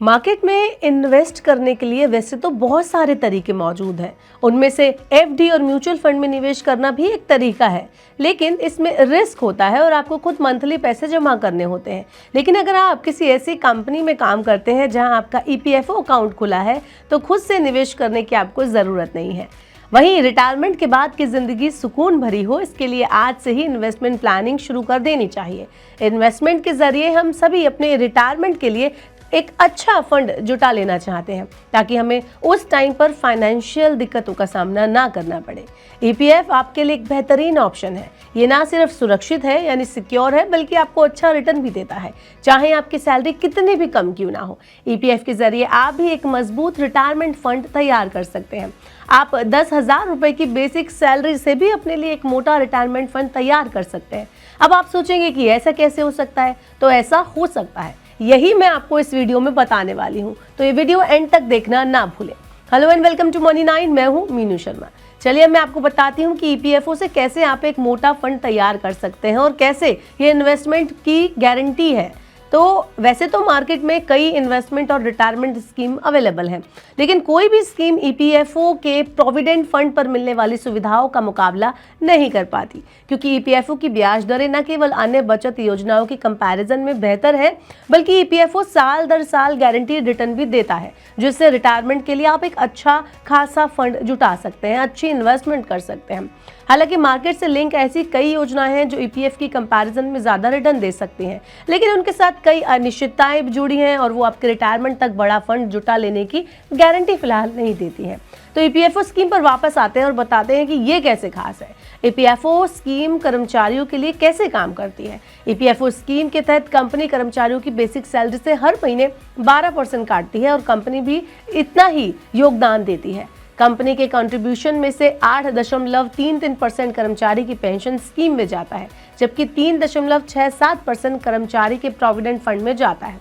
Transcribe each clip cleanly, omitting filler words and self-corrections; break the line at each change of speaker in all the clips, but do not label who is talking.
Market में invest करने के लिए वैसे तो बहुत सारे तरीके मौजूद हैं। उनमें से एफडी और म्यूचुअल फंड में निवेश करना भी एक तरीका है, लेकिन इसमें रिस्क होता है और आपको खुद मंथली पैसे जमा करने होते हैं। लेकिन अगर आप किसी ऐसी कंपनी में काम करते हैं जहां आपका ईपीएफओ अकाउंट खुला है, तो खुद से निवेश करने की आपको ज़रूरत नहीं है। वहीं रिटायरमेंट के बाद की ज़िंदगी सुकून भरी हो, इसके लिए आज से ही इन्वेस्टमेंट प्लानिंग शुरू कर देनी चाहिए। इन्वेस्टमेंट के ज़रिए हम सभी अपने रिटायरमेंट के लिए एक अच्छा फंड जुटा लेना चाहते हैं, ताकि हमें उस टाइम पर फाइनेंशियल दिक्कतों का सामना ना करना पड़े। ईपीएफ आपके लिए एक बेहतरीन ऑप्शन है। ये ना सिर्फ सुरक्षित है यानी सिक्योर है, बल्कि आपको अच्छा रिटर्न भी देता है, चाहे आपकी सैलरी कितनी भी कम क्यों ना हो। ईपीएफ के जरिए आप भी एक मजबूत रिटायरमेंट फंड तैयार कर सकते हैं। आप 10,000 रुपए की बेसिक सैलरी से भी अपने लिए एक मोटा रिटायरमेंट फंड तैयार कर सकते हैं। अब आप सोचेंगे कि ऐसा कैसे हो सकता है, तो ऐसा हो सकता है, यही मैं आपको इस वीडियो में बताने वाली हूँ, तो ये वीडियो एंड तक देखना ना भूलें। Hello and welcome to money 9, मैं हूँ मीनू शर्मा। चलिए मैं आपको बताती हूँ कि ईपीएफओ से कैसे आप एक मोटा फंड तैयार कर सकते हैं और कैसे ये इन्वेस्टमेंट की गारंटी है। तो वैसे तो मार्केट में कई इन्वेस्टमेंट और रिटायरमेंट स्कीम अवेलेबल हैं, लेकिन कोई भी स्कीम ईपीएफओ के प्रोविडेंट फंड पर मिलने वाली सुविधाओं का मुकाबला नहीं कर पाती, क्योंकि ईपीएफओ की ब्याज दरें न केवल अन्य बचत योजनाओं की कंपैरिजन में बेहतर है, बल्कि ईपीएफओ साल दर साल गारंटीड रिटर्न भी देता है, जिससे रिटायरमेंट के लिए आप एक अच्छा खासा फंड जुटा सकते हैं, अच्छी इन्वेस्टमेंट कर सकते हैं। हालांकि मार्केट से लिंक ऐसी कई योजनाएं हैं जो ईपीएफ की कंपैरिजन में ज़्यादा रिटर्न दे सकती हैं, लेकिन उनके साथ कई अनिश्चितताएं भी जुड़ी हैं और वो आपके रिटायरमेंट तक बड़ा फंड जुटा लेने की गारंटी फिलहाल नहीं देती हैं। तो ईपीएफओ स्कीम पर वापस आते हैं और बताते हैं कि ये कैसे खास है। ईपीएफओ स्कीम कर्मचारियों के लिए कैसे काम करती है। ईपीएफओ स्कीम के तहत कंपनी कर्मचारियों की बेसिक सैलरी से हर महीने 12% काटती है और कंपनी भी इतना ही योगदान देती है। कंपनी के कंट्रीब्यूशन में से 8.33% कर्मचारी की पेंशन स्कीम में जाता है, जबकि 3.67% कर्मचारी के प्रोविडेंट फंड में जाता है।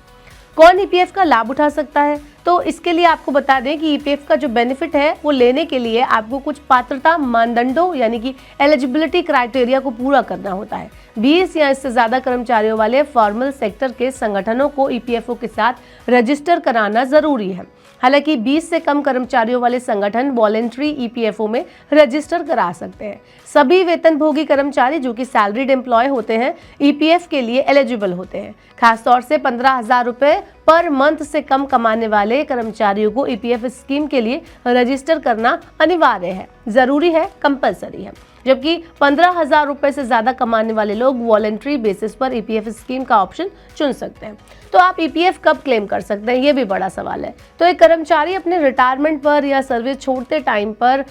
कौन ईपीएफ का लाभ उठा सकता है? तो इसके लिए आपको बता दें कि ईपीएफ का जो बेनिफिट है वो लेने के लिए आपको कुछ पात्रता मानदंडों यानी कि एलिजिबिलिटी क्राइटेरिया को पूरा करना होता है। 20 या इससे ज़्यादा कर्मचारियों वाले फॉर्मल सेक्टर के संगठनों को ईपीएफओ के साथ रजिस्टर कराना ज़रूरी है। हालांकि 20 से कम कर्मचारियों वाले संगठन वॉलेंट्री ईपीएफओ में रजिस्टर करा सकते हैं। सभी वेतनभोगी कर्मचारी जो कि सैलरीड एम्प्लॉय होते हैं ईपीएफ के लिए एलिजिबल होते हैं। खासतौर से 15,000 रुपये पर मंथ से कम कमाने वाले कर्मचारियों को ईपीएफ स्कीम के लिए रजिस्टर करना अनिवार्य है, जरूरी है, कंपलसरी है, जबकि 15,000 रुपये से ज़्यादा कमाने वाले लोग वॉलेंट्री बेसिस पर ईपीएफ स्कीम का ऑप्शन चुन सकते हैं। तो आप ईपीएफ कब क्लेम कर सकते हैं, ये भी बड़ा सवाल है। तो एक कर्मचारी अपने रिटायरमेंट पर या सर्विस छोड़ते टाइम पर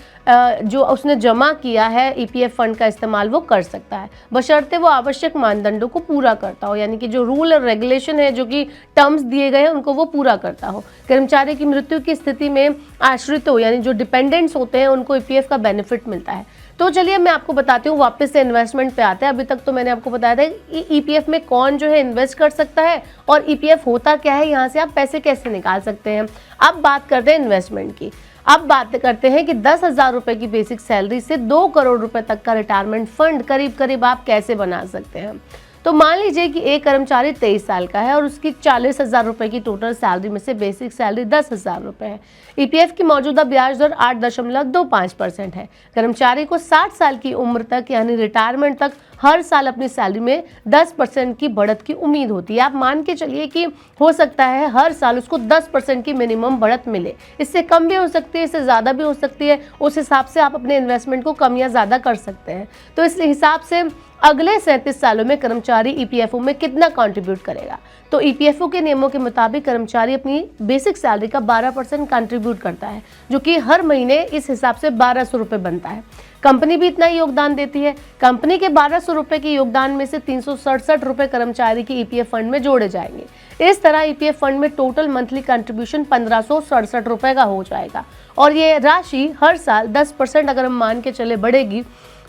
जो उसने जमा किया है ईपीएफ फंड का इस्तेमाल वो कर सकता है, बशर्ते वो आवश्यक मानदंडों को पूरा करता हो, यानी कि जो रूल और रेगुलेशन है, जो कि टर्म्स दिए गए हैं, उनको वो पूरा करता हो। कर्मचारी की मृत्यु की स्थिति में आश्रितों यानी जो डिपेंडेंट्स होते हैं उनको ईपीएफ का बेनिफिट मिलता है। तो चलिए मैं आपको बताती हूँ, वापस से इन्वेस्टमेंट पे आते हैं। अभी तक तो मैंने आपको बताया था कि ईपीएफ में कौन जो है इन्वेस्ट कर सकता है और ईपीएफ होता क्या है, यहाँ से आप पैसे कैसे निकाल सकते हैं। अब बात करते हैं इन्वेस्टमेंट की। अब बात करते हैं कि 10,000 रुपये की बेसिक सैलरी से 2 करोड़ रुपए तक का रिटायरमेंट फंड करीब करीब आप कैसे बना सकते हैं। तो मान लीजिए कि एक कर्मचारी 23 साल का है और उसकी 40,000 रुपये की टोटल सैलरी में से बेसिक सैलरी 10,000 रुपये है। ईपीएफ की मौजूदा ब्याज दर 8.25% है। कर्मचारी को 60 साल की उम्र तक यानी रिटायरमेंट तक हर साल अपनी सैलरी में 10% की बढ़त की उम्मीद होती है। आप मान के चलिए कि हो सकता है हर साल उसको 10% की मिनिमम बढ़त मिले। इससे कम भी हो सकती है, इससे ज़्यादा भी हो सकती है। उस हिसाब से आप अपने इन्वेस्टमेंट को कम या ज़्यादा कर सकते हैं। तो इस हिसाब से अगले 37 सालों में कर्मचारी ईपीएफओ में कितना कंट्रीब्यूट करेगा। तो ईपीएफओ के नियमों के मुताबिक कर्मचारी अपनी बेसिक सैलरी का 12% कंट्रीब्यूट करता है, जो कि हर महीने इस हिसाब से 1,200 रुपये बनता है। कंपनी भी इतना ही योगदान देती है। कंपनी के 1,200 रुपये के योगदान में से 367 रुपये कर्मचारी के ईपीएफ फंड में जोड़े जाएंगे। इस तरह ईपीएफ फंड में टोटल मंथली कंट्रीब्यूशन 1,567 रुपये का हो जाएगा और ये राशि हर साल 10% अगर हम मान के चले बढ़ेगी।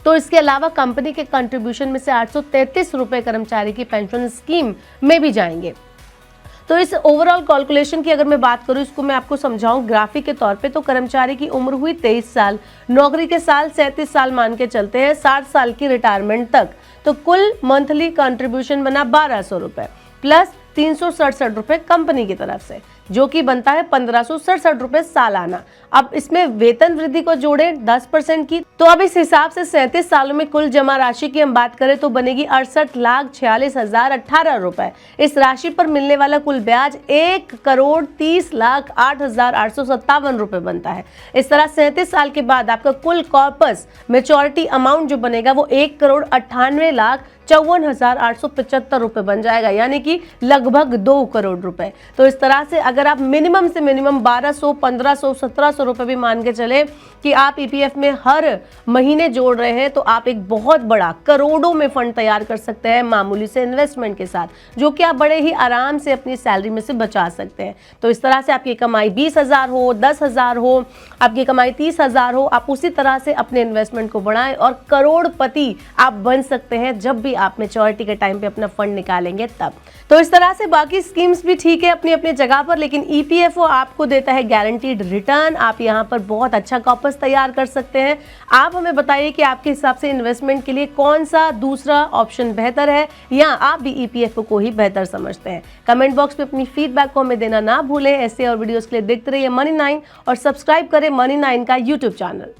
तो इसके अलावा कंपनी के कंट्रीब्यूशन में से 833 रुपये कर्मचारी की पेंशन स्कीम में भी जाएंगे। तो इस ओवरऑल कैलकुलेशन की अगर मैं बात करूं, इसको मैं आपको समझाऊं ग्राफिक के तौर पे, तो कर्मचारी की उम्र हुई 23 साल, नौकरी के साल 37 साल मान के चलते हैं, 60 साल की रिटायरमेंट तक। तो कुल मंथली कंट्रीब्यूशन बना 1,200 रुपये प्लस 367 रुपये कंपनी की तरफ से। जो कि बनता है 1567 रुपए सालाना। अब इसमें वेतन वृद्धि को जोड़ें 10% की, तो अब इस हिसाब से 37 सालों में कुल जमा राशि की हम बात करें तो बनेगी 68,46,018 रुपए। इस राशि पर मिलने वाला कुल ब्याज 1,30,08,857 रुपए बनता है। इस तरह 37 साल के बाद आपका कुल कॉर्पस मेच्योरिटी अमाउंट जो बनेगा वो 1,98,54,875 रुपए बन जाएगा, यानी कि लगभग 2 करोड़ रुपए। तो इस तरह से अगर आप मिनिमम से मिनिमम 1200, 1500, 1700 रुपए भी मान के चले कि आप ईपीएफ में हर महीने जोड़ रहे हैं, तो आप एक बहुत बड़ा करोड़ों में फंड तैयार कर सकते हैं मामूली से इन्वेस्टमेंट के साथ, जो कि आप बड़े ही आराम से अपनी सैलरी में से बचा सकते हैं। तो इस तरह से आपकी कमाई 20,000 हो, 10,000 हो, आपकी कमाई 30,000 हो, आप उसी तरह से अपने इन्वेस्टमेंट को बढ़ाएं और करोड़पति आप बन सकते हैं जब भी आप मैच्योरिटी के टाइम पे अपना फंड निकालेंगे तब। तो इस तरह से बाकी स्कीम्स भी ठीक है अपनी अपनी जगह पर, लेकिन ईपीएफओ आपको देता है गारंटीड रिटर्न। आप यहाँ पर बहुत अच्छा कॉर्पस तैयार कर सकते हैं। आप हमें बताइए कि आपके हिसाब से इन्वेस्टमेंट के लिए कौन सा दूसरा ऑप्शन बेहतर है, या आप भी ईपीएफओ को ही बेहतर समझते हैं। कमेंट बॉक्स में अपनी फीडबैक को हमें देना ना भूलें। ऐसे और वीडियोस के लिए देखते रहिए मनी 9 और सब्सक्राइब करें मनी 9 का यूट्यूब चैनल।